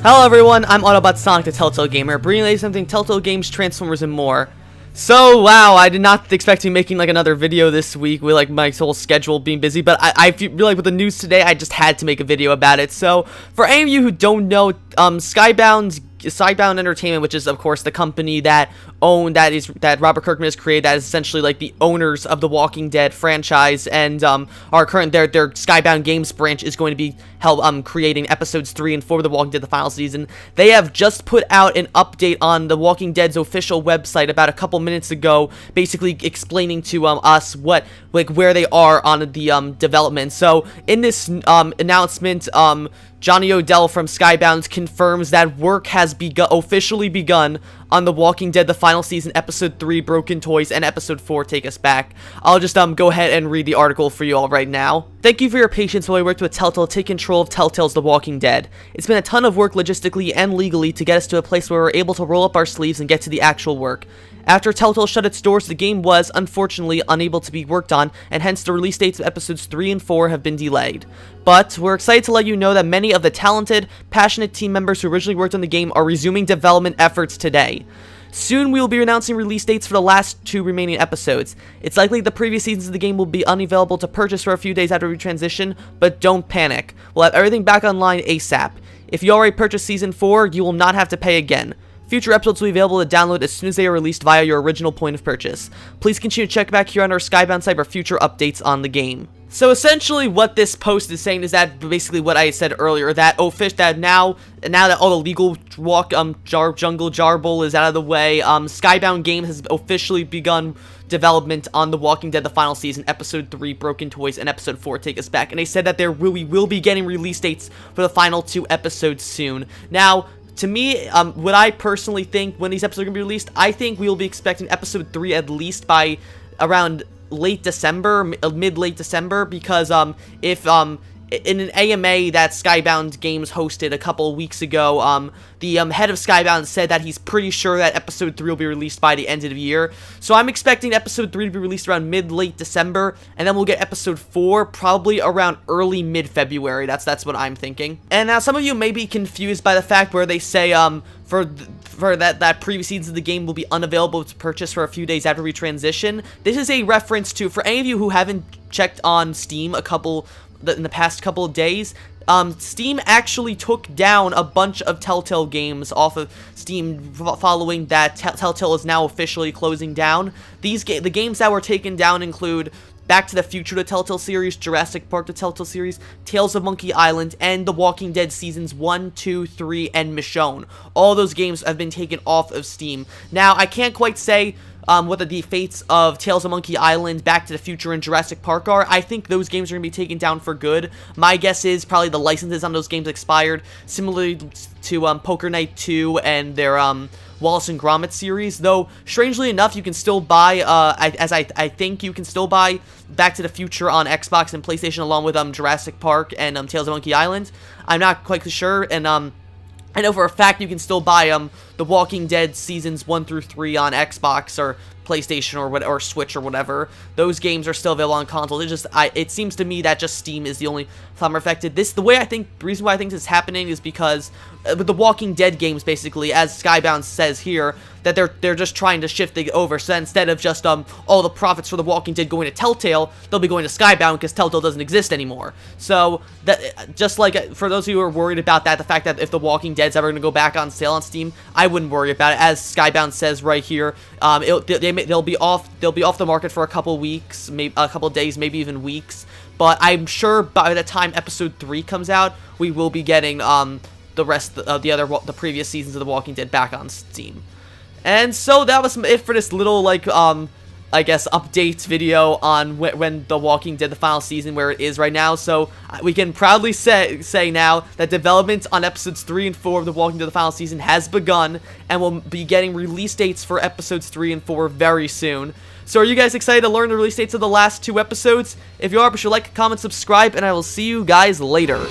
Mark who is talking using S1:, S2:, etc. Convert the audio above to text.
S1: Hello everyone, I'm Autobot Sonic the Telltale Gamer, bringing you something Telltale Games, Transformers, and more. So, wow, I did not expect to be making like another video this week with like my whole schedule being busy, but I feel like with the news today, I just had to make a video about it. So, for any of you who don't know, Skybound Entertainment, which is of course the company that that Robert Kirkman has created, that is essentially like the owners of the Walking Dead franchise, and our current their Skybound Games branch is going to be creating episodes 3 and 4 of the Walking Dead, the final season. They have just put out an update on the Walking Dead's official website about a couple minutes ago, basically explaining to us where they are on the development. So in this announcement, Johnny Odell from Skybound confirms that work has officially begun on The Walking Dead, the final season, episode 3, Broken Toys, and episode 4, Take Us Back. I'll just go ahead and read the article for you all right now. Thank you for your patience while we worked with Telltale to take control of Telltale's The Walking Dead. It's been a ton of work logistically and legally to get us to a place where we're able to roll up our sleeves and get to the actual work. After Telltale shut its doors, the game was, unfortunately, unable to be worked on, and hence the release dates of episodes 3 and 4 have been delayed. But we're excited to let you know that many of the talented, passionate team members who originally worked on the game are resuming development efforts today. Soon we will be announcing release dates for the last 2 remaining episodes. It's likely the previous seasons of the game will be unavailable to purchase for a few days after we transition, but don't panic. We'll have everything back online ASAP. If you already purchased Season 4, you will not have to pay again. Future episodes will be available to download as soon as they are released via your original point of purchase. Please continue to check back here on our Skybound site for future updates on the game. So essentially what this post is saying is that basically what I said earlier, that now that all the legal jungle jarble is out of the way, Skybound Games has officially begun development on The Walking Dead, the final season, episode 3, Broken Toys, and episode 4, Take Us Back. And they said that we will be getting release dates for the final 2 episodes soon. Now, to me, what I personally think when these episodes are going to be released, I think we will be expecting episode 3 at least by around late December, mid-late December, because if in an AMA that Skybound Games hosted a couple weeks ago, the head of Skybound said that he's pretty sure that episode 3 will be released by the end of the year. So I'm expecting episode 3 to be released around mid-late December, and then we'll get episode 4 probably around early mid-February. That's what I'm thinking. And now some of you may be confused by the fact where they say for that previous seasons of the game will be unavailable to purchase for a few days after we transition. This is a reference to, for any of you who haven't checked on Steam in the past couple of days, Steam actually took down a bunch of Telltale games off of Steam following that Telltale is now officially closing down. The games that were taken down include Back to the Future, the Telltale series, Jurassic Park, the Telltale series, Tales of Monkey Island, and The Walking Dead seasons 1, 2, 3, and Michonne. All those games have been taken off of Steam. Now, I can't quite say what the fates of Tales of Monkey Island, Back to the Future, and Jurassic Park are. I think those games are going to be taken down for good. My guess is probably the licenses on those games expired, similarly to Poker Night 2 and their Wallace and Gromit series, though strangely enough you can still buy I think you can still buy Back to the Future on Xbox and PlayStation along with Jurassic Park and Tales of Monkey Island. I'm not quite sure, and I know for a fact you can still buy The Walking Dead seasons 1 through 3 on Xbox or PlayStation or Switch or whatever. Those games are still available on consoles. It seems to me that just Steam is the only platform affected. The reason why I think this is happening is because with the Walking Dead games, basically, as Skybound says here, that they're just trying to shift it over. So instead of just all the profits for the Walking Dead going to Telltale, they'll be going to Skybound because Telltale doesn't exist anymore. So that just like for those of you who are worried about that, the fact that if the Walking Dead's ever going to go back on sale on Steam, I wouldn't worry about it. As Skybound says right here, they'll be off the market for a couple weeks, maybe a couple days, maybe even weeks. But I'm sure by the time episode 3 comes out, we will be getting the rest of the previous seasons of The Walking Dead back on Steam. And so that was it for this little I guess update video on when The Walking Dead, the final season, where it is right now. So we can proudly say now that development on episodes 3 and 4 of The Walking Dead, the final season, has begun, and we'll be getting release dates for episodes 3 and 4 very soon. So are you guys excited to learn the release dates of the last 2 episodes? If you are, be sure to like, comment, subscribe, and I will see you guys later.